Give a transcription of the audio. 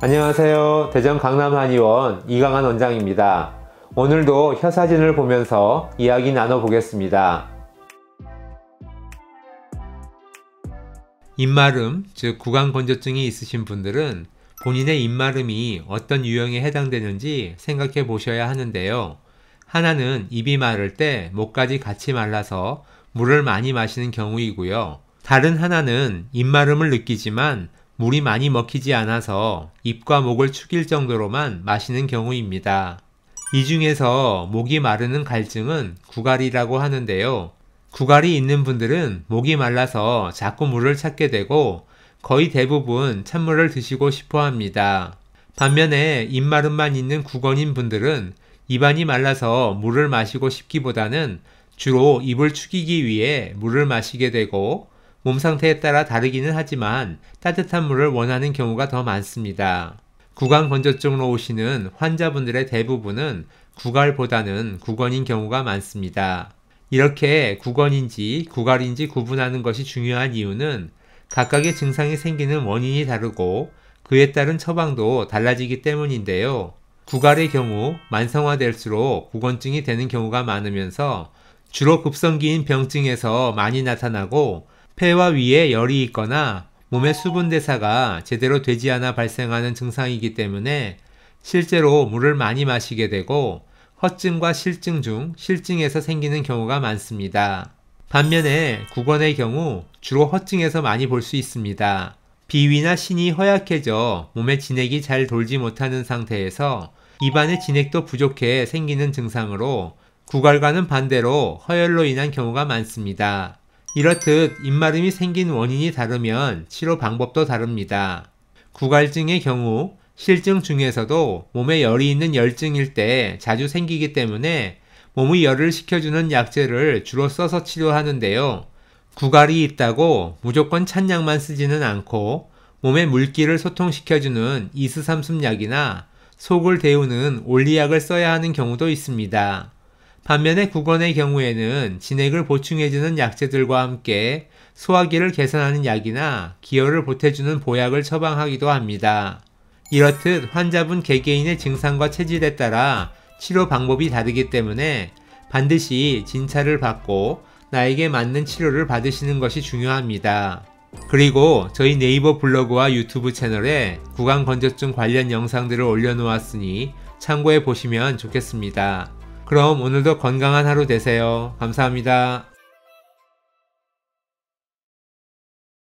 안녕하세요. 대전 강남 한의원 이강한 원장입니다. 오늘도 혀 사진을 보면서 이야기 나눠보겠습니다. 입마름, 즉 구강건조증이 있으신 분들은 본인의 입마름이 어떤 유형에 해당되는지 생각해 보셔야 하는데요. 하나는 입이 마를 때 목까지 같이 말라서 물을 많이 마시는 경우이고요. 다른 하나는 입마름을 느끼지만 물이 많이 먹히지 않아서 입과 목을 축일 정도로만 마시는 경우입니다. 이 중에서 목이 마르는 갈증은 구갈이라고 하는데요. 구갈이 있는 분들은 목이 말라서 자꾸 물을 찾게 되고 거의 대부분 찬물을 드시고 싶어 합니다. 반면에 입마름만 있는 구건인 분들은 입안이 말라서 물을 마시고 싶기보다는 주로 입을 축이기 위해 물을 마시게 되고 몸 상태에 따라 다르기는 하지만 따뜻한 물을 원하는 경우가 더 많습니다. 구강건조증으로 오시는 환자분들의 대부분은 구갈보다는 구건인 경우가 많습니다. 이렇게 구건인지 구갈인지 구분하는 것이 중요한 이유는 각각의 증상이 생기는 원인이 다르고 그에 따른 처방도 달라지기 때문인데요. 구갈의 경우 만성화될수록 구건증이 되는 경우가 많으면서 주로 급성기인 병증에서 많이 나타나고 폐와 위에 열이 있거나 몸의 수분 대사가 제대로 되지 않아 발생하는 증상이기 때문에 실제로 물을 많이 마시게 되고 허증과 실증 중 실증에서 생기는 경우가 많습니다. 반면에 구건의 경우 주로 허증에서 많이 볼 수 있습니다. 비위나 신이 허약해져 몸의 진액이 잘 돌지 못하는 상태에서 입안의 진액도 부족해 생기는 증상으로 구갈과는 반대로 허열로 인한 경우가 많습니다. 이렇듯 입마름이 생긴 원인이 다르면 치료 방법도 다릅니다. 구갈증의 경우 실증 중에서도 몸에 열이 있는 열증일 때 자주 생기기 때문에 몸의 열을 식혀주는 약재를 주로 써서 치료하는데요. 구갈이 있다고 무조건 찬 약만 쓰지는 않고 몸의 물기를 소통시켜주는 이스삼순약이나 속을 데우는 올리약을 써야 하는 경우도 있습니다. 반면에 구건의 경우에는 진액을 보충해주는 약재들과 함께 소화기를 개선하는 약이나 기혈을 보태주는 보약을 처방하기도 합니다. 이렇듯 환자분 개개인의 증상과 체질에 따라 치료 방법이 다르기 때문에 반드시 진찰을 받고 나에게 맞는 치료를 받으시는 것이 중요합니다. 그리고 저희 네이버 블로그와 유튜브 채널에 구강건조증 관련 영상들을 올려놓았으니 참고해 보시면 좋겠습니다. 그럼 오늘도 건강한 하루 되세요. 감사합니다.